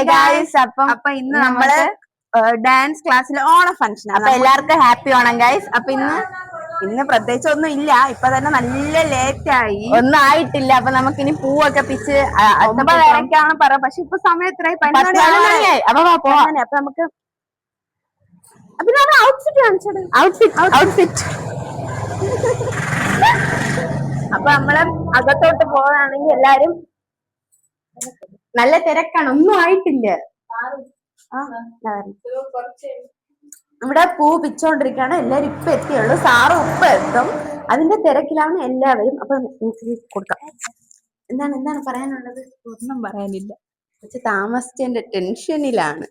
Guys, അപ്പൊ ഇന്ന് നമ്മള് ഡാൻസ് ക്ലാസ്സിലെ ഓണം ഫംഗ്ഷൻ. അപ്പൊ എല്ലാവർക്കും ഹാപ്പി ഓണം ഗൈസ്. അപ്പൊ ഇന്ന് പ്രത്യേകിച്ച് ഒന്നും ഇല്ല. ഇപ്പൊ തന്നെ നല്ല ലേറ്റ് ആയി, ഒന്നും ആയിട്ടില്ല. അപ്പൊ നമുക്കിനി പൂവൊക്കെ പിച്ച് 9:30 പറ. പക്ഷെ ഇപ്പൊ സമയം എത്രയായി? 11 മണിയായി. അപ്പൊ അപ്പൊ നമുക്ക് ഔട്ട്ഫിറ്റ് അപ്പൊ നമ്മള് അകത്തോട്ട് പോവാണെങ്കിൽ എല്ലാരും നല്ല തിരക്കാണ്, ഒന്നും ആയിട്ടില്ല. ഇവിടെ പൂ പിച്ചോണ്ടിരിക്കാണ്. എല്ലാരും ഇപ്പൊ എത്തിയുള്ളൂ. സാറും ഇപ്പൊ എത്തും. അതിന്റെ തിരക്കിലാണ് എല്ലാവരും. അപ്പൊ കൊടുക്കാം. എന്താണ് പറയാനുള്ളത്? ഒന്നും പറയാനില്ല. പക്ഷെ താമസിച്ചതിന്റെ ടെൻഷനിലാണ്.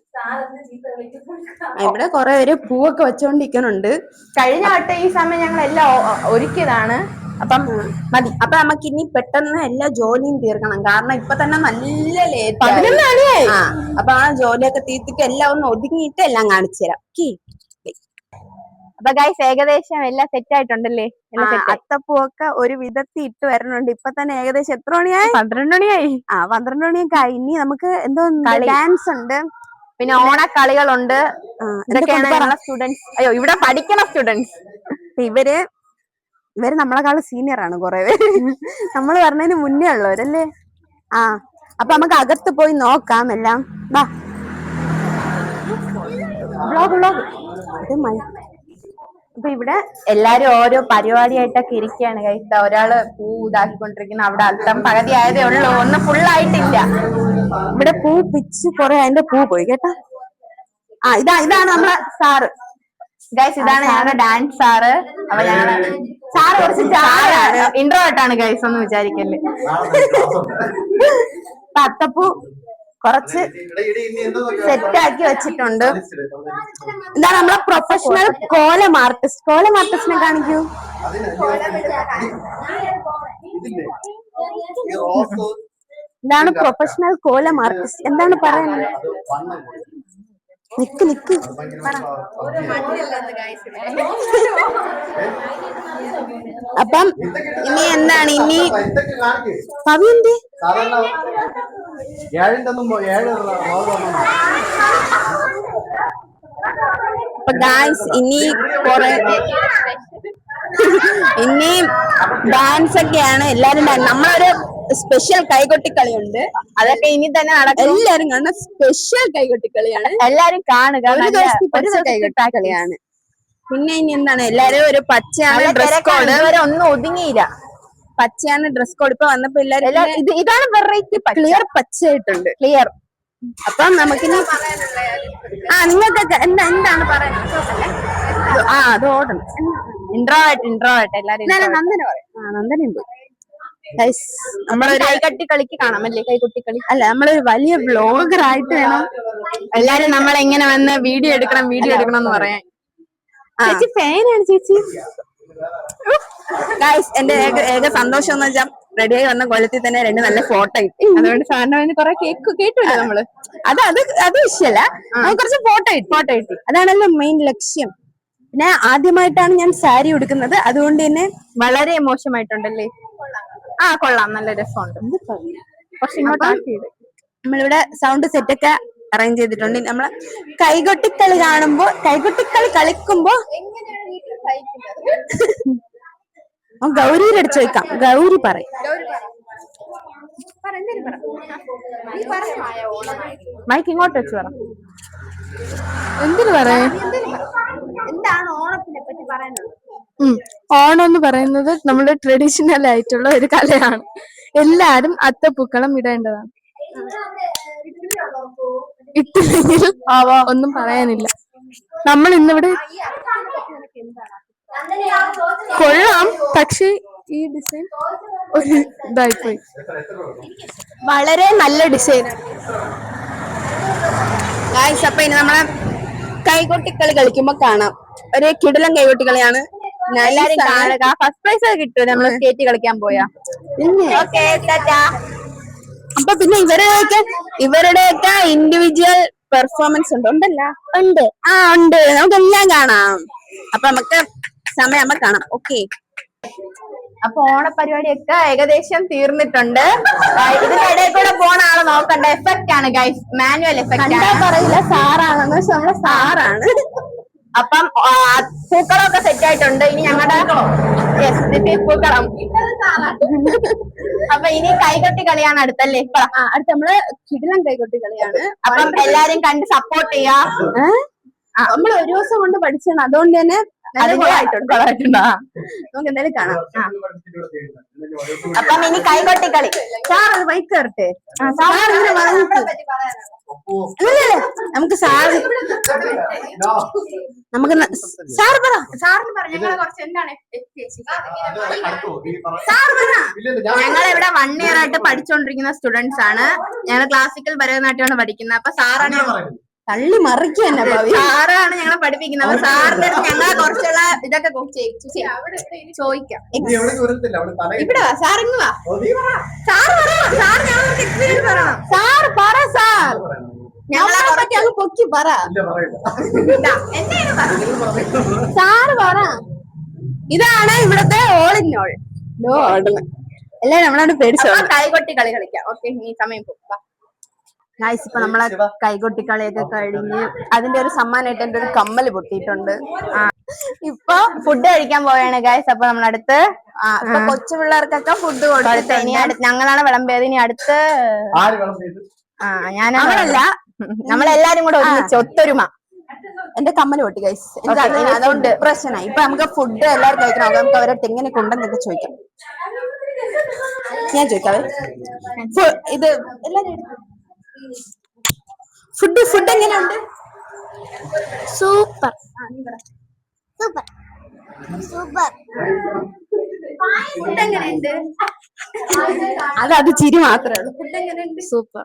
ഇവിടെ കുറെ പേര് പൂവൊക്കെ വെച്ചോണ്ടിരിക്കുന്നുണ്ട്. കഴിഞ്ഞ വട്ടം ഈ സമയം ഞങ്ങൾ എല്ലാം ഒരുക്കിയതാണ്. അപ്പം മതി. അപ്പൊ നമുക്ക് ഇനി പെട്ടെന്ന് എല്ലാ ജോലിയും തീർക്കണം. കാരണം ഇപ്പൊ തന്നെ നല്ല ലേറ്റ്. 11 മണിയായി. അപ്പൊ ആ ജോലിയൊക്കെ തീർത്തിട്ട് എല്ലാം ഒന്ന് ഒതുങ്ങിയിട്ട് എല്ലാം കാണിച്ചു തരാം. അപ്പൊ ഗൈസ്, ഏകദേശം എല്ലാം സെറ്റ് ആയിട്ടുണ്ടല്ലേ? അത്തപ്പൂവൊക്കെ ഒരു വിധത്തിൽ ഇട്ട് വരണുണ്ട്. ഇപ്പൊ തന്നെ ഏകദേശം എത്ര മണിയായി? 12 മണിയായി. 12 മണിയൊക്കെ ആയി. ഇനി നമുക്ക് എന്തോ ഡാൻസ് ഉണ്ട്, പിന്നെ ഓണക്കളികളുണ്ട്. ഇതൊക്കെയാണ് ഞങ്ങളെ സ്റ്റുഡൻസ്. അയ്യോ, ഇവിടെ പഠിക്കണ സ്റ്റുഡൻസ്. ഇവര് നമ്മളെക്കാളും സീനിയർ ആണ് കുറെ പേര്. നമ്മൾ പറഞ്ഞതിന് മുന്നേ ഉള്ളവരല്ലേ? അപ്പൊ നമുക്ക് അകത്ത് പോയി നോക്കാം എല്ലാം. വാ. അപ്പൊ ഇവിടെ എല്ലാരും ഓരോ പരിപാടിയായിട്ടൊക്കെ ഇരിക്കുകയാണ് കഴിച്ച. ഒരാള് പൂ ഇതാക്കിക്കൊണ്ടിരിക്കുന്ന. അവിടെ അത്തം പകുതി ആയതേ ഉള്ളൂ, ഒന്നും ഫുള്ളായിട്ടില്ല. ഇവിടെ പൂ പിച്ച് കുറെ, അതിന്റെ പൂ പോയി കേട്ടാ. ഇതാണ് നമ്മളെ സാറ് ഗൈസ്. ഇതാണ് ഞങ്ങളുടെ ഡാൻസ് സാറ്. അപ്പൊ ഞങ്ങള് സാറ് കുറച്ച് ഇൻട്രോവേർട്ടാണ് ഗൈസ്, ഒന്നും വിചാരിക്കല്ലേ. അത്തപ്പൂ കുറച്ച് സെറ്റാക്കി വെച്ചിട്ടുണ്ട്. എന്താണ് നമ്മളെ പ്രൊഫഷണൽ കോലം ആർട്ടിസ്റ്റ്. കോലം ആർട്ടിസ്റ്റിനെ കാണിക്കൂ. ഇതാണ് പ്രൊഫഷണൽ കോലം ആർട്ടിസ്റ്റ്. എന്താണ് പറയുന്നത്? നിക്ക് അപ്പം ഇനി എന്താണ്? ഇനി പവിന്റെ അപ്പൊ ഗായ്സ്, ഇനി ഡാൻസ് ഒക്കെയാണ്. എല്ലാരും നമ്മളൊരു സ്പെഷ്യൽ കൈകൊട്ടിക്കളിയുണ്ട്. അതൊക്കെ ഇനി തന്നെ നടക്കും. എല്ലാരും കാണുന്ന സ്പെഷ്യൽ കൈകൊട്ടിക്കളിയാണ്. എല്ലാരും കാണുക. ഒരു ദിവസത്തെ കൈകൊട്ടിക്കളിയാണ്. പിന്നെ ഇനി എന്താണ്? എല്ലാരും ഒരു പച്ചയാണ് ഡ്രസ് കോഡ്. ഇതുവരെ ഒന്നും ഒതുങ്ങിയില്ല. പച്ചയാണ് ഡ്രസ് കോഡ്. ഇപ്പൊ വന്നപ്പോ എല്ലാരും ഇതാണ് വെറൈറ്റി. ക്ലിയർ പച്ചയായിട്ടുണ്ട്. ക്ലിയർ. അപ്പം നമുക്കിനി നിങ്ങൾക്കൊക്കെ എന്താണ് പറയുന്നത്? അത് ഓടണം. ഇൻട്രോവേർട്ട് എല്ലാരും നന്ദന പറയും. നന്ദനയും പോയി. നമ്മളൊരു കൈകൊട്ടിക്കളിക്ക് കാണാമല്ലേ? കൈകൊട്ടിക്കളി അല്ല, നമ്മളൊരു വലിയ വ്ലോഗർ ആയിട്ട് വേണം എല്ലാരും നമ്മളെങ്ങനെ വന്ന് വീഡിയോ എടുക്കണം എന്ന് പറയാൻ. ചേച്ചി ഫാനാണ് ചേച്ചി. ഗൈസ്, എന്റെ ഏക സന്തോഷം എന്ന് വെച്ചാൽ റെഡിയായി വന്ന കൊല്ലത്തിൽ തന്നെ 2 നല്ല ഫോട്ടോ കിട്ടി. അതുകൊണ്ട് സാറിന് കുറെ കേട്ടില്ല നമ്മള്. അത് വിഷയമല്ല, കുറച്ച് ഫോട്ടോ കിട്ടി. അതാണല്ലോ മെയിൻ ലക്ഷ്യം. പിന്നെ ആദ്യമായിട്ടാണ് ഞാൻ സാരി ഉടുക്കുന്നത്. അതുകൊണ്ട് തന്നെ വളരെ മോശമായിട്ടുണ്ടല്ലേ? കൊള്ളാം, നല്ല രസമുണ്ട്. നമ്മളിവിടെ സൗണ്ട് സെറ്റ് ഒക്കെ അറേഞ്ച് ചെയ്തിട്ടുണ്ട്. നമ്മള് കൈകൊട്ടിക്കളി കളിക്കുമ്പോ ഗൗരിയുടെ അടുത്ത് ചോദിക്കാം. ഗൗരി പറയും. മൈക്ക് ഇങ്ങോട്ട് വെച്ച് പറ. എന്തിനു പറയാ? എന്താണ് ഓണത്തിനെ പറ്റി പറയാനുള്ളത്? ഓണം എന്ന് പറയുന്നത് നമ്മുടെ ട്രഡീഷണൽ ആയിട്ടുള്ള ഒരു കലയാണ്. എല്ലാരും അത്തപ്പൂക്കളം ഇടേണ്ടതാണ്. ഇട്ടില്ലെങ്കിൽ ഒന്നും പറയാനില്ല. നമ്മൾ ഇന്നിവിടെ കൊള്ളാം, പക്ഷെ ഈ ഡിസൈൻ ഒരു ഇതായിപ്പോയി. വളരെ നല്ല ഡിസൈനാണ്. അപ്പൊ ഇനി നമ്മളെ കൈകൊട്ടിക്കളി കളിക്കുമ്പോ കാണാം. ഒരു കിടിലൻ കൈകൊട്ടിക്കളിയാണ്. എല്ലാരും കാണുക. ഫസ്റ്റ് പ്രൈസ് കിട്ടും നമ്മള് സ്കേറ്റ് കളിക്കാൻ പോയാ. അപ്പൊ പിന്നെ ഇവരുടെയൊക്കെ ഇൻഡിവിജ്വൽ പെർഫോമൻസ് ഉണ്ട്. ഉണ്ട്. നമുക്കെല്ലാം കാണാം. അപ്പൊ നമുക്ക് സമയം കാണാം. ഓക്കെ. അപ്പൊ ഓണപരിപാടിയൊക്കെ ഏകദേശം തീർന്നിട്ടുണ്ട്. ഇതിന്റെ ഇടയിൽ കൂടെ പോണ ആള് നോക്കണ്ട. എഫക്റ്റ് ആണ് ഗൈസ്, മാനുവൽ എഫക്റ്റ് ആണ്. പറയില്ല സാറാണെന്ന്, പക്ഷെ നമ്മളെ സാറാണ്. അപ്പം പൂക്കളമൊക്കെ സെറ്റ് ആയിട്ടുണ്ട്. ഇനി ഞങ്ങളുടെ പൂക്കളം. അപ്പൊ ഇനി കൈകൊട്ടി കളിയാണ് അടുത്തല്ലേ? അടുത്ത നമ്മള് കിടിലൻ കൈകൊട്ടി കളിയാണ്. അപ്പം എല്ലാരും കണ്ട് സപ്പോർട്ട് ചെയ്യാ. നമ്മൾ ഒരു ദിവസം കൊണ്ട് പഠിച്ചാണ്, അതുകൊണ്ട് തന്നെ നമുക്ക് എന്തായാലും കാണാം. അപ്പം ഇനി കൈകൊട്ടി കളി. സാർ അത് ബൈക്ക് കയറട്ടെ. നമുക്ക് സാറ് നമുക്ക് സാർ പറ, സാറിന് പറ ഞങ്ങളെ കുറച്ച് എന്താണ് ഞങ്ങളിവിടെ 1 year ആയിട്ട് പഠിച്ചുകൊണ്ടിരിക്കുന്ന സ്റ്റുഡൻസ് ആണ്. ഞങ്ങൾ ക്ലാസിക്കൽ ഭരതനാട്യമാണ് പഠിക്കുന്നത്. അപ്പൊ സാറാണ് തള്ളി മറിക്കുക തന്നെ സാറാണ് ഞങ്ങളെ പഠിപ്പിക്കുന്നത്. അപ്പൊ സാറിന്റെ ഞങ്ങളെ കുറച്ചുള്ള ഇതൊക്കെ ചോദിക്കാം. ഇവിടെ സാർ ഇങ്ങ് വാ. സാർ പറ, സാർ ഞങ്ങളെ പറ്റി അങ്ങ് പൊക്കി പറ. സാറ് പറ. ഇതാണ് ഇവിടത്തെ ഓൾ ഇൻ ഓൾ. എല്ലാരും നമ്മളോട് പേടിച്ചോ. കൈകൊട്ടി കളി കളിക്കാം. ഓക്കെ, ഇനി സമയം പോകും. ഗൈസ്, ഇപ്പൊ നമ്മളെ കൈകൊട്ടി കളിയൊക്കെ കഴിഞ്ഞ് അതിന്റെ ഒരു സമ്മാനമായിട്ട് എന്റെ ഒരു കമ്മല് പൊട്ടിയിട്ടുണ്ട്. ഇപ്പൊ ഫുഡ് കഴിക്കാൻ പോവുകയാണ് ഗൈസ്. അപ്പൊ നമ്മളടുത്ത് ഇപ്പൊ കൊച്ചു പിള്ളേർക്കൊക്കെ ഫുഡ് കൊടുത്തിട്ട് ഇനി ഞങ്ങളാണ് വിളമ്പിയത്. ഇനി അടുത്ത് ഞാനല്ല, നമ്മളെല്ലാരും കൂടെ ഒരുമിച്ച് ഒത്തൊരുമ. എന്റെ കമ്മല് പൊട്ടി ഗൈസ്. അതുകൊണ്ട് പ്രശ്നമായി. ഇപ്പൊ നമുക്ക് ഫുഡ് എല്ലാവരും കഴിക്കണം. നമുക്ക് അവരുടെ എങ്ങനെ കൊണ്ടെന്നൊക്കെ ചോദിക്കാം. ഞാൻ ചോദിക്കാം. ഇത് എല്ലാരും ഫുഡ് എങ്ങനെയുണ്ട്? Super super super. ഫുഡ് എങ്ങനെയുണ്ട്? അത് ചിരി മാത്രമേ ഉള്ളൂ. ഫുഡ് എങ്ങനെയുണ്ട്? സൂപ്പർ.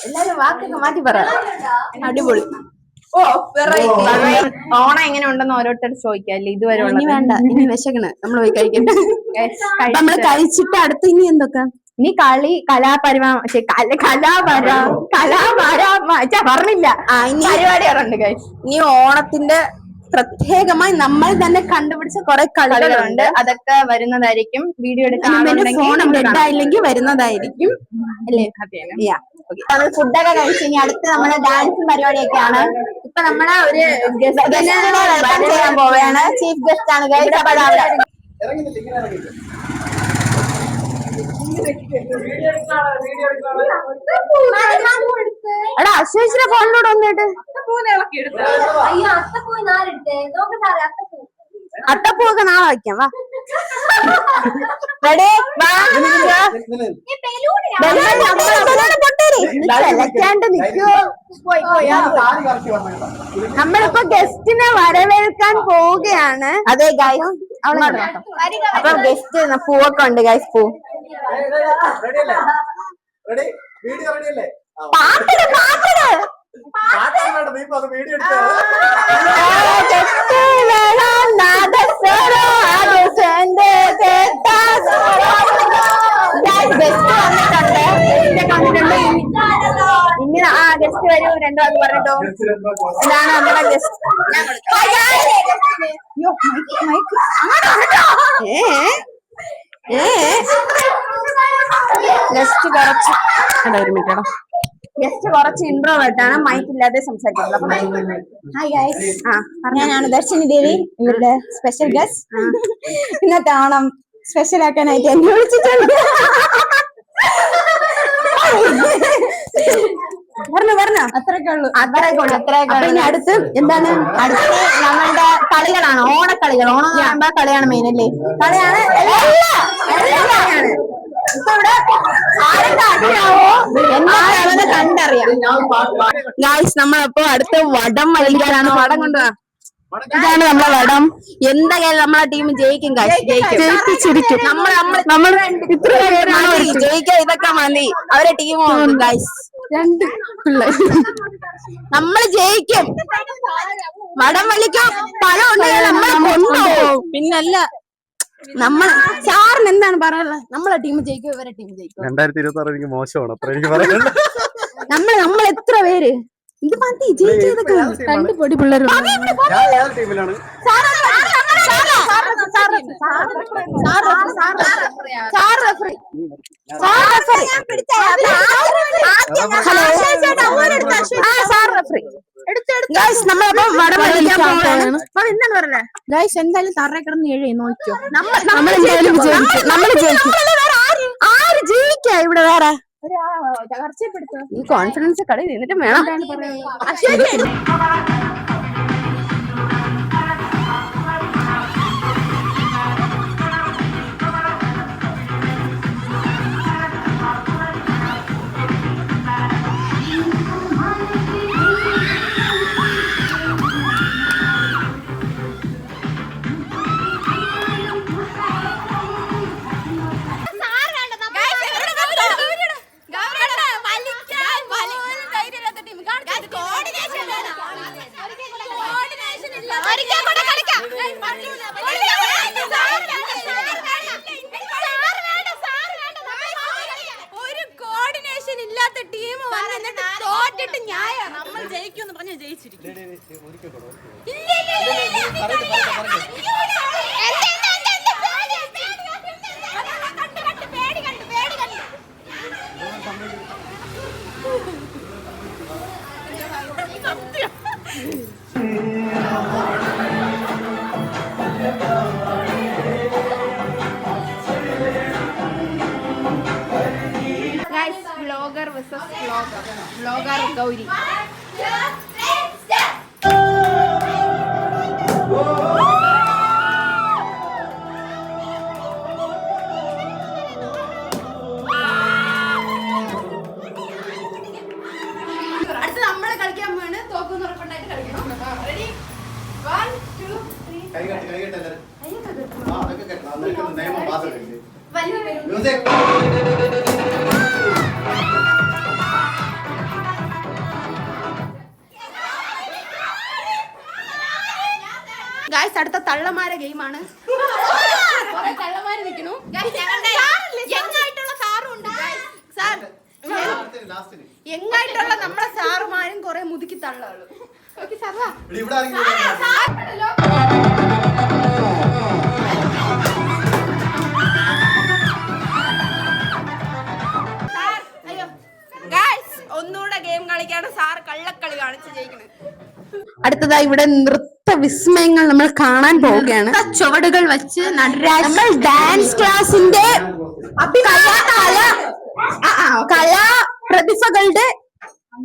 എല്ലാരും വാക്കൊക്കെ മാറ്റി പറ. അടിപൊളി. ഓണം എങ്ങനെ ഉണ്ടെന്ന് ഓരോരുത്തർ ചോദിക്കാല്ലേ ഇതുവരെ. ഇനി വേണ്ട, ഇനി വിശക്കണ്, നമ്മൾ പോയി കഴിക്കട്ടെ. നമ്മള് കഴിച്ചിട്ട് അടുത്ത് ഇനി എന്തൊക്കെ? ഇനി കളി, പറഞ്ഞില്ല. ഇനി പരിപാടികളുണ്ട് ഗൈസ്. ഇനി ഓണത്തിന്റെ പ്രത്യേകമായി നമ്മൾ തന്നെ കണ്ടുപിടിച്ച കുറെ കളികളുണ്ട്. അതൊക്കെ വരുന്നതായിരിക്കും. വീഡിയോ എടുക്കാൻ ഫോൺ ഡെഡായില്ലെങ്കിൽ വരുന്നതായിരിക്കും അല്ലേ? ഫുഡൊക്കെ കഴിച്ച് ഇനി അടുത്ത് നമ്മുടെ ഡാൻസും പരിപാടിയൊക്കെയാണ്. ഇപ്പൊ നമ്മളെ ഒരു വെൽക്കം ചെയ്യാൻ പോവുകയാണ്. ചീഫ് ഗസ്റ്റ് ആണ് ഗൈസ്. എടാ അശ്വസിന്റെ ഫോണിലൂടെ വന്നിട്ട് അത്തപ്പൂവൊക്കെ നാളെ വയ്ക്കാം. വാ റെഡി? നമ്മളിപ്പോ ഗസ്റ്റിനെ വരവേൽക്കാൻ പോവുകയാണ്. അതെ ഗൈസ്, അപ്പൊ ഗസ്റ്റ് പൂവൊക്കെ ഉണ്ട് ഗൈസ്. പൂ പാട്ടിട് പാട്ടിട്. ഇനി ഗസ്റ്റ് വരൂ, 2 വാക്ക് പറഞ്ഞിട്ടോ. ഇതാണ് നമ്മുടെ ഗസ്റ്റ്. ഗസ്റ്റ് കുറച്ച് ഒരു മിനിറ്റ്. ഗസ്റ്റ് കുറച്ച് ഇൻട്രോവേർട്ട് ആണ്, മൈക്ക് ഇല്ലാതെ സംസാരിക്കുന്നത്. ഹായ് ഗൈസ്, ഞാനാണ് ദർശിനി ദേവി, ഇവരുടെ സ്പെഷ്യൽ ഗസ്റ്റ്. ഇന്നത്തെ ഓണം സ്പെഷ്യൽ ആക്കാനായിട്ട് എന്നെ വിളിച്ചിട്ടുണ്ട്. പറഞ്ഞോ അത്രയൊക്കെ ഉള്ളൂ. ഇനി അടുത്ത് എന്താണ്? അടുത്ത് നമ്മളുടെ കളികളാണ്, ഓണക്കളികൾ. ഓണം കാണുമ്പോ കളിയാണ് മെയിൻ അല്ലേ? കളിയാണ്. ഇപ്പൊ ഇവിടെ കണ്ടറിയാം ഗായ്സ്. നമ്മളപ്പോ അടുത്ത വടം വലിക്കാനാണ്. വടം കൊണ്ടുപോവാ. ഇതാണ് നമ്മളെ വടം. എന്തായാലും നമ്മളെ ടീം ജയിക്കും ഗായ്സ്, ജയിച്ചിരിക്കും. നമ്മൾ ഇത്ര ജയിക്കാൻ ഇതൊക്കെ മതി. അവരെ ടീം ഗായ്സ് 2 പിള്ളേർ. നമ്മൾ ജയിക്കും. വടം വലിക്കാൻ പല ഉണ്ടെങ്കിൽ നമ്മൾ കൊണ്ടുപോകും. പിന്നല്ല, നമ്മൾ സാറിന് എന്താണ് പറയാനുള്ളത്? നമ്മളെ ടീം ജയിക്കും, ഇവരെ ടീം ജയിക്കും. 2026 എനിക്ക് മോശമാണ്, അത്ര എനിക്ക് പറയാനുള്ളത്. നമ്മൾ എത്ര പേര്? ഇത് മതി ജയിച്ചതൊക്കെ രണ്ട് പൊടി പിള്ളേർ എന്തായാലും തറ കിടന്ന് എഴേ നോക്കിയോ നമ്മൾ ജയിക്കും. ആര് ജയിക്കാ ഇവിടെ വേറെ ഈ കോൺഫിഡൻസ് കളി നിന്നിട്ട് വേണം. ഒരു കോർഡിനേഷൻ ഇല്ലാത്ത ടീം വന്നിട്ട് തോറ്റിട്ട് ന്യായം നമ്മൾ ജയിക്കുമെന്ന് പറഞ്ഞ് ജയിച്ചിരിക്കും. Vlogger versus vlogger. Vlogger Gauri. അടുത്ത് നമ്മള് കളിക്കാൻ പോവാണ്. തോക്കുന്ന ഉറപ്പുണ്ടായിട്ട് കളിക്കണം. റെഡി 1 2 3. ഗായ്സ് അടുത്ത തള്ളമാര ഗെയിമാണ്. തള്ളമാര് നിൽക്കണു. യങ്ങായിട്ടുള്ള സാറും ഉണ്ട്. സാർ യങ്ങായിട്ടുള്ള നമ്മളെ സാറുമാരും കൊറേ മുതുക്കി തള്ളാളു. ഒന്നുകൂടെ ഗെയിം കളിക്കാണ്. സാർ കള്ളക്കളി കാണിച്ച് ജയിക്കണേ. അടുത്തതായി ഇവിടെ നൃത്ത വിസ്മയങ്ങൾ നമ്മൾ കാണാൻ പോവുകയാണ്. ചുവടുകൾ വെച്ച് നമ്മൾ ഡാൻസ് ക്ലാസിന്റെ കലാ പ്രതിഭകളുടെ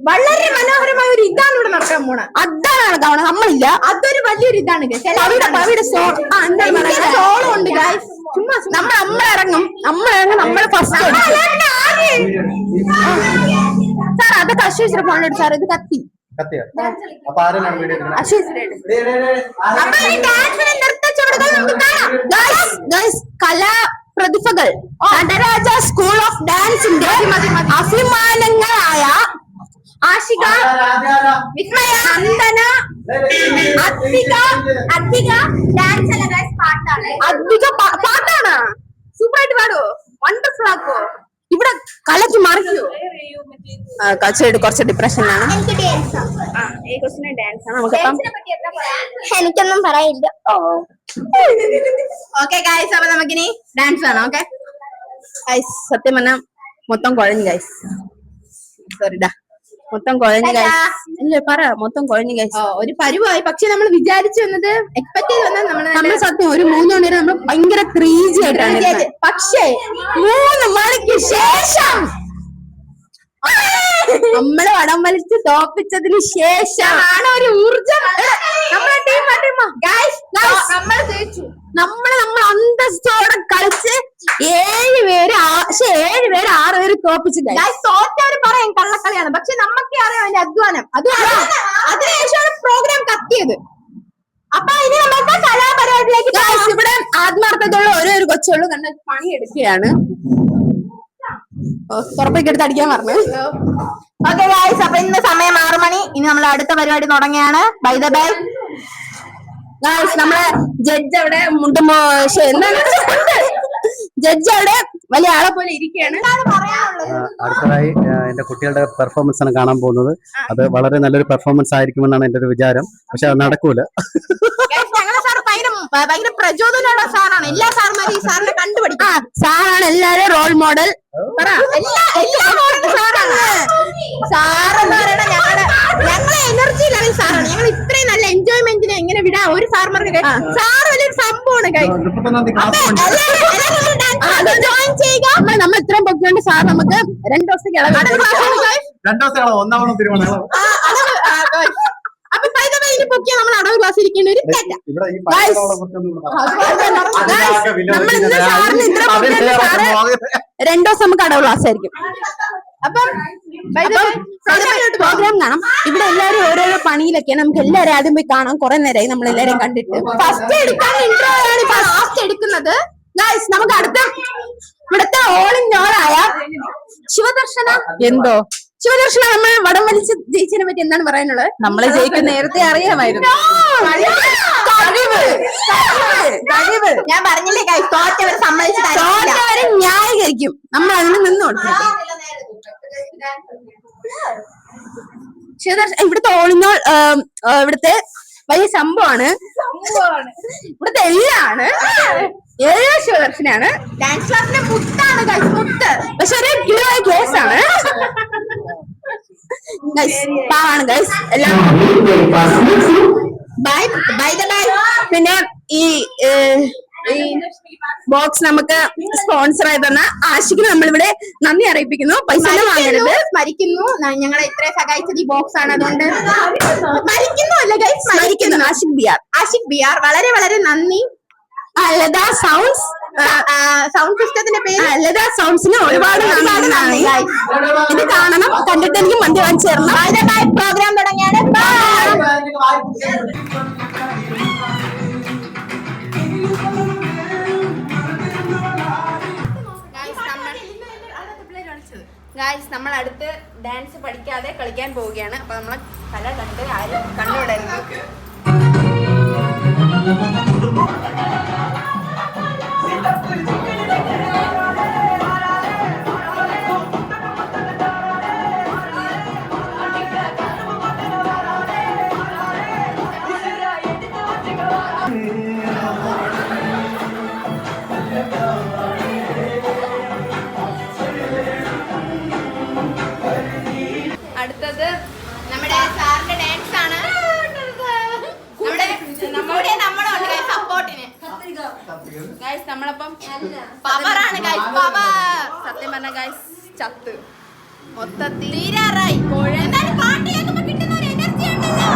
വളരെ മനോഹരമായ ഒരു ഇതാണ് ഇവിടെ നടക്കാൻ പോണ. അതാണ് നടക്കാൻ പോണത്. നമ്മളില്ല, അതൊരു വലിയൊരു ഇതാണ്. സോളം ഉണ്ട് ഗൈസ്. ചുമ്മാ നമ്മളിറങ്ങും നമ്മൾ ഫസ്റ്റ്. സാർ അതൊക്കെ അശ്വസിയുടെ ഫോണിലെടുത്ത് സാർ ഇത് കത്തി കലാ പ്രതിഭകൾ നടരാജ സ്കൂൾ ഓഫ് ഡാൻസിന്റെ അഭിമാനങ്ങളായ ആഷിക, വിസ്മയ, നന്ദന, അദ്വിക ഡാൻസ് അല്ല ഗൈസ്, പാട്ടാണ്. അദ്വിക പാട്ടാണ്. സൂപ്പറായിട്ട് പാടോ, വണ്ടർഫുൾ ആക്കോ. ഇവിടെ കലക്കി മറിക്കോ. കുറച്ച് ഡിപ്രഷനിലാണ്. എനിക്കൊന്നും പറയില്ല. ഓക്കെ ഗൈസ്, അപ്പൊ നമുക്കിനി ഡാൻസ് വേണം. ഓക്കെ ഗൈസ്, സത്യം പറഞ്ഞാൽ മൊത്തം കുഴഞ്ഞു ഗൈസ്. സോറിടാ, മൊത്തം കുഴഞ്ഞു ഗൈസ്. ഇല്ല പറ, മൊത്തം കുഴഞ്ഞു ഗൈസ്. ഒരു പരുവായി. പക്ഷെ നമ്മൾ വിചാരിച്ചു വന്നത്, എക്സ്പെക്ട് ചെയ്ത് വന്നത് നമ്മൾ സത്യം ഒരു 3 മണി വരെ നമ്മൾ ഭയങ്കര ക്രീസി ആയിട്ടാണ്. പക്ഷേ 3 മണിക്ക് ശേഷം നമ്മള് വടം വലിച്ച് തോപ്പിച്ചതിന് ശേഷം ഒരു ഊർജം നമ്മളെ ടീം നമ്മൾ ജയിച്ചു. നമ്മൾ അന്തസ്സോടെ കളിച്ച് 7 പേര് 6 പേര് തോപ്പിച്ചു. തോറ്റവര് പറയും കള്ളക്കളിയാണ്, പക്ഷെ നമുക്കേ അറിയാം അതിന്റെ അധ്വാനം. അതിനുശേഷമാണ് പ്രോഗ്രാം കത്തിയത്. അപ്പൊ ഇനി നമുക്ക് കലാപരിപാടിയിലേക്ക് ഇവിടെ ആത്മാർത്ഥതയുള്ള ഒരു കൊച്ചുള്ളൂ കണ്ട പണിയെടുക്കുകയാണ്. പുറത്തേക്കെടുത്ത് അടിക്കാൻ പറഞ്ഞു. ഓക്കെ ഗൈസ്, അപ്പൊ ഇന്ന് സമയം 6 മണി. ഇനി നമ്മൾ അടുത്ത പരിപാടി തുടങ്ങിയാണ്. ബൈ ദ ബൈ ഗൈസ്, നമ്മളെ ജഡ്ജ് അവിടെ ജഡ്ജ് അവിടെ വലിയ ആളെ പോലെ ഇരിക്കുകയാണ്. അടുത്തതായി എന്റെ കുട്ടികളുടെ പെർഫോമൻസ് ആണ് കാണാൻ പോകുന്നത്. അത് വളരെ നല്ലൊരു പെർഫോമൻസ് ആയിരിക്കുമെന്നാണ് എന്റെ ഒരു വിചാരം. പക്ഷെ അത് നടക്കൂല. ഞങ്ങളുടെ സാർ ഭയങ്കര പ്രചോദനമുള്ള സാറാണ്. എല്ലാ സാറുമാരും ഈ സാറിനെ കണ്ടുപിടിക്കും. സാറാണ് എല്ലാരും റോൾ മോഡൽ. സാറെന്ന് പറയണ ഞങ്ങളെ എനർജി ലെവൽ സാറാണ്. ഞങ്ങൾ ഇത്രയും നല്ല എൻജോയ്മെന്റിന് എങ്ങനെ വിടാം ഒരു സാർമാർക്ക്. സാർ വലിയൊരു സംഭവമാണ്. ജോയിൻ ചെയ്യുക. നമ്മൾ ഇത്രയും പൊക്കിക്കൊണ്ട് സാർ നമുക്ക് 2 ദിവസത്തേക്ക് അപ്പൊ ഇനി പൊക്കിയാൽ നമ്മൾ അടവ് ക്ലാസ് ഇരിക്കേണ്ട ഒരു നമ്മൾ ഇന്ന് സാറിന് ഇത്ര 2 ദിവസം നമുക്ക് അടവ് ക്ലാസ് ആയിരിക്കും. അപ്പം പ്രോഗ്രാം കാണാം. ഇവിടെ എല്ലാരും ഓരോരോ പണിയിലൊക്കെയാണ്. നമുക്ക് എല്ലാവരും ആദ്യം പോയി കാണാം. കുറെ നേരമായി നമ്മൾ എല്ലാരും കണ്ടിട്ട്. ഫസ്റ്റ് എടുക്കാൻ ഇൻട്രോ ആണ് ഇപ്പൊ ലാസ്റ്റ് എടുക്കുന്നത്. ഗൈസ് നമുക്ക് അടുത്ത ഇവിടുത്തെ ഓൾ ഇൻ ഓൾ ആയ ശിവദർശന നമ്മൾ വടം വലിച്ച് ജയിച്ചതിനെ പറ്റി എന്താണ് പറയാനുള്ളത്? നമ്മളെ ജയിക്കും നേരത്തെ അറിയാമായിരുന്നു. ഞാൻ പറഞ്ഞില്ലേ ഗൈസ്, തോറ്റവരെ സമ്മതിച്ചവരെ ന്യായീകരിക്കും. നമ്മൾ അതിന് നിന്ന് കൊടുക്കും. ഇവിടുത്തെ ഓൾ ഇൻ ഓൾ ഇവിടുത്തെ വലിയ സംഭവമാണ്. ഇവിടുത്തെ എല്ലാണ് ശിവദർശനാണ്. ഡാൻസ് ക്ലാസ്സിന്റെ മുത്താണ് ഗൈസ്, മുത്ത്. പക്ഷെ ഒരു കിലോയ കേസാണ്. പാവാണ് ഗൈസ് എല്ലാം. പിന്നെ ഈ ബോക്സ് നമുക്ക് സ്പോൺസർ ആയി തന്ന ആഷിഖിന് നമ്മളിവിടെ നന്ദി അറിയിപ്പിക്കുന്നു. പൈസ വാങ്ങരുത്. സ്മരിക്കുന്നു. ഞങ്ങളെ ഇത്രയും സഹായിച്ചത് ഈ ബോക്സ് ആണ്. അതുകൊണ്ട് സ്മരിക്കുന്നു അല്ല ഗൈസ്, സ്മരിക്കുന്നു. ആഷിഖ് ബിആർ വളരെ വളരെ നന്ദി. ലത സൗണ്ട്സ് സൗണ്ട് സിസ്റ്റത്തിന്റെ പേര് ലത സൗണ്ട്സിന് ഒരുപാട് നന്ദി. ഇത് കാണണം. കണ്ടിട്ട് എനിക്ക് മന്തി വാങ്ങിച്ചു തരണം. പ്രോഗ്രാം തുടങ്ങിയാണ്. ഗായ്സ് നമ്മൾ അടുത്ത് ഡാൻസ് പഠിക്കാതെ കളിക്കാൻ പോവുകയാണ്. അപ്പൊ നമ്മളെ കല കണ്ട് ആരും കണ്ടുവിടരുത്. അടുത്തത് നമ്മുടെ സാറിന്റെ ഡാൻസ് ആണ്. നമ്മളുണ്ട് ഗൈസ് സപ്പോർട്ടിന്. ഗൈസ് നമ്മളപ്പം പവറാണ് ഗൈസ്, പവർ. സത്യം പറഞ്ഞ ഗൈസ് ചത്ത് മൊത്തത്തിൽ തീരാറായി. എന്തായാലും പാട്ട് കേൾക്കുമ്പോ കിട്ടുന്ന ഒരു എനർജി ഉണ്ടല്ലോ.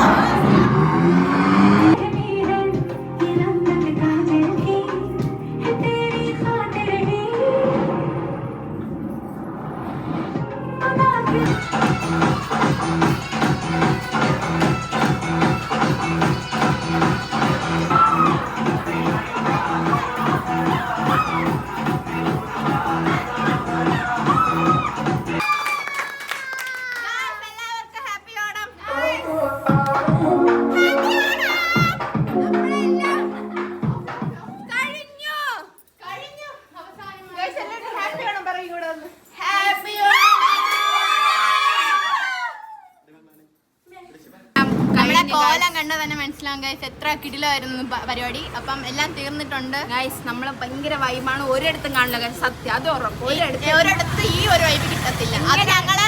കോലം കണ്ട തന്നെ മനസ്സിലാവും ഗൈസ് എത്ര കിടിലായിരുന്നു പരിപാടി. അപ്പം എല്ലാം തീർന്നിട്ടുണ്ട് ഗൈസ്. നമ്മള് ഭയങ്കര വൈബാണ്. ഒരിടത്തും കാണില്ല ഗൈസ്, സത്യം. അത് ഉറപ്പ്. ഒരിടത്ത് ഈ ഒരു വൈബ് കിട്ടത്തില്ല. അത് ഞങ്ങള്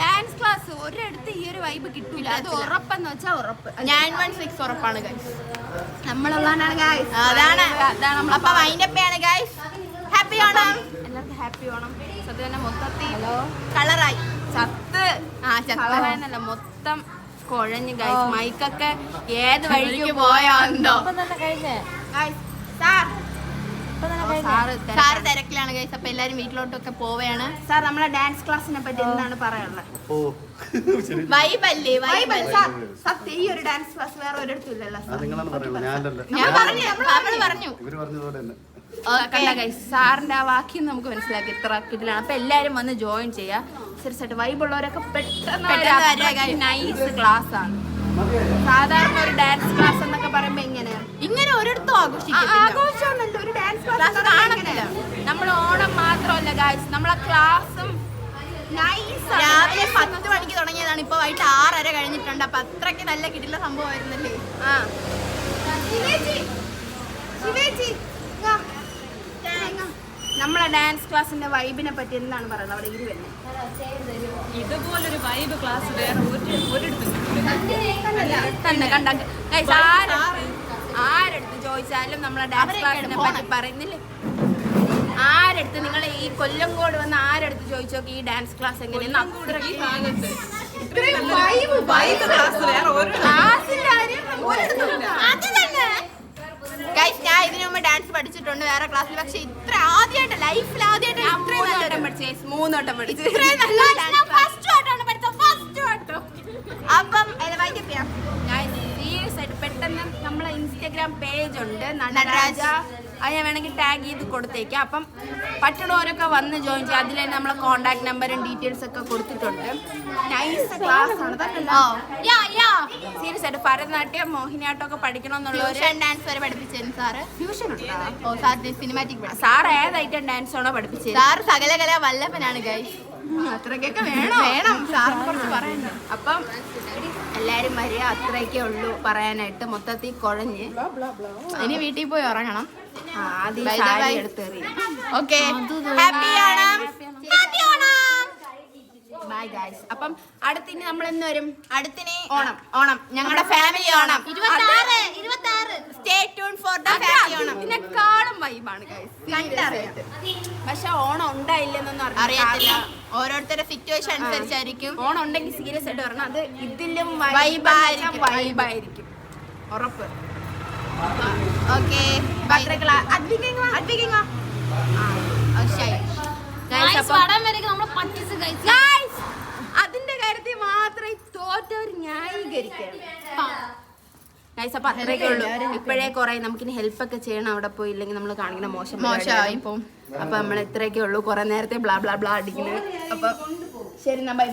ഡാൻസ് ക്ലാസ് ഒരിടത്ത് ഈ ഒരു വൈബ് കിട്ടൂല. അത് ഉറപ്പെന്ന് വെച്ചാൽ ഉറപ്പ്. 916 ഉറപ്പാണ് ഗൈസ്. നമ്മളുള്ളതാണ് ഗൈസ്. അതാണ് അപ്പൊ വൈൻഡപ്പാണ് ഗൈസ്. ഹാപ്പി ഓണം എല്ലാവർക്കും. ഹാപ്പി ഓണം. സത്യം തന്നെ മൊത്തത്തിൽ കളറായി ചത്ത്. ചത്തല്ല മൊത്തം കുഴഞ്ഞ് ഗൈസ്. മൈക്കൊക്കെ ഏത് വഴിക്ക് പോയാണ്ടോ. സാറ് തിരക്കിലാണ് ഗൈസ്. അപ്പൊ എല്ലാരും വീട്ടിലോട്ടൊക്കെ പോവുകയാണ്. സാർ നമ്മളെ ഡാൻസ് ക്ലാസ്സിനെ പറ്റി എന്താണ് പറയാനുള്ളത്? വൈബല്ലേ വൈബ്. സത്യം ഈ ഒരു ഡാൻസ് ക്ലാസ് വേറെ ഒരിടത്തും ഇല്ലല്ലോ. ഞാൻ പറഞ്ഞു സാറിന്റെ ആ വാക്യം നമുക്ക് മനസ്സിലാക്കി ഇത്ര കിട്ടിലാണ്. അപ്പൊ എല്ലാരും വന്ന് ജോയിൻ ചെയ്യാം. തീർച്ചയായിട്ടും വൈബുള്ളവരൊക്കെ പെട്ടെന്ന് നൈസ് ക്ലാസ് ആണ്. സാധാരണ ഒരു ഡാൻസ് ക്ലാസ് എന്നൊക്കെ പറയുമ്പോ ഇങ്ങനെ ഒരിടത്തും ആഘോഷമൊന്നുമല്ല, ഒരു ഡാൻസ് ക്ലാസ് കാണുന്നില്ല. നമ്മൾ ഓണം മാത്രമല്ല ഗായ്സ്, നമ്മളെ ക്ലാസ്സും രാവിലെ 10 മണിക്ക് തുടങ്ങിയതാണ്, ഇപ്പൊ വൈകിട്ട് 6:30 കഴിഞ്ഞിട്ടുണ്ട്. അപ്പൊ അത്രയ്ക്ക് നല്ല കിടില സംഭവമായിരുന്നല്ലേ. നമ്മളെ ഡാൻസ് ക്ലാസ്സിന്റെ വൈബിനെ പറ്റി എന്താണ് പറയുന്നത്? അവിടെ ഇരുവല്ലേ ഇതുപോലൊരു വൈബ് ക്ലാസ് വേറെ ഒരിടത്തും തന്നെ ആരെടുത്ത് ചോദിച്ചാലും നമ്മളെ ഡാൻസ് ക്ലാസ്സിനെ പറ്റി പറയുന്നില്ലേ? ആരെടുത്ത് നിങ്ങൾ ഈ കൊല്ലംകോട് വന്ന് ആരെടുത്ത് ചോദിച്ചു നോക്കി ഈ ഡാൻസ് ക്ലാസ് എങ്ങനെയാണ്? ഞാൻ ഇതിനു മുമ്പ് ഡാൻസ് പഠിച്ചിട്ടുണ്ട് വേറെ ക്ലാസ്സിൽ, പക്ഷെ ഇത്ര ആദ്യമായിട്ട് ലൈഫിൽ ആദ്യമായിട്ട് 3 വട്ടം പഠിച്ചു. അപ്പം വൈകിപ്പിയാ ഞാൻ സീരിയസ് ആയിട്ട് പെട്ടെന്ന് നമ്മളെ ഇൻസ്റ്റാഗ്രാം പേജ് ഉണ്ട് നടരാജ, അത് ഞാൻ വേണമെങ്കിൽ ടാഗ് ചെയ്ത് കൊടുത്തേക്കാം. അപ്പം പറ്റുന്നവരൊക്കെ വന്ന് ജോയിൻ ചെയ്യും. അതിൽ നമ്മളെ കോണ്ടാക്ട് നമ്പറും ഡീറ്റെയിൽസ് ഒക്കെ കൊടുത്തിട്ടുണ്ട്. നൈസ് ക്ലാസ് ആണ്. സീരിയസ് ആയിട്ട് ഭരതനാട്യം മോഹിനിയാട്ടം ഒക്കെ പഠിക്കണമെന്നുള്ളവർ ഡാൻസ് വരെ പഠിപ്പിച്ചിരുന്നു സാറ്. ട്യൂഷൻ ഉണ്ടോ? സിനിമാറ്റിക് സാർ ഏതായിട്ടും ഡാൻസ് ആണോ പഠിപ്പിച്ചത്? സാറ് സകലകല വല്ലഭനാണ് ഗൈസ്. അത്രയ്ക്കൊക്കെ വേണം സാറിനെ കുറിച്ച് പറയാൻ. അപ്പം എല്ലാരും വരിക, അത്രയൊക്കെ ഉള്ളൂ പറയാനായിട്ട്. മൊത്തത്തിൽ കുഴഞ്ഞ് ഇനി വീട്ടിൽ പോയി ഉറങ്ങണം. ആദ്യം സാരി എടുത്തെറിയും. Okay, happy Onam. Bye guys. അപ്പം അടുത്തിനി നമ്മൾ എന്ന് വരും? അടുത്തിനി ഓണം ഞങ്ങളുടെ family Onam 26 stay tune for the family Onam. ഇതിനെക്കാളും വൈബാണ് ഗൈസ്, കണ്ടറിയാം. പക്ഷെ ഓണം ഉണ്ടായില്ലെന്നൊന്നും അറിയത്തില്ല, ഓരോരുത്തരുടെ സിറ്റുവേഷൻ അനുസരിച്ചായിരിക്കും. ഓണം ഉണ്ടെങ്കിൽ സീരിയസ് ആയിട്ട് പറഞ്ഞാൽ അത് ഇതിലും വൈബായിരിക്കും ഉറപ്പ്. ഓക്കെ, അതിന്റെ കാര്യത്തിൽ മാത്രമേ തോറ്റവർ ന്യായീകരിക്കണം. ഗൈസ്, അപ്പൊ അത്രയൊക്കെ ഉള്ളൂ. ഇപ്പോഴേ കുറെ നമുക്കിനി ഹെൽപ്പ് ഒക്കെ ചെയ്യണം അവിടെ പോയില്ലെങ്കിൽ നമ്മൾ കാണിക്കുന്ന മോശമായി പോകും. അപ്പൊ നമ്മൾ ഇത്രയൊക്കെ ഉള്ളൂ. കുറെ നേരത്തെ ബ്ലാ ബ്ലാ ബ്ലാ അടിക്കുന്നത്. അപ്പൊ ശരി, ബൈ.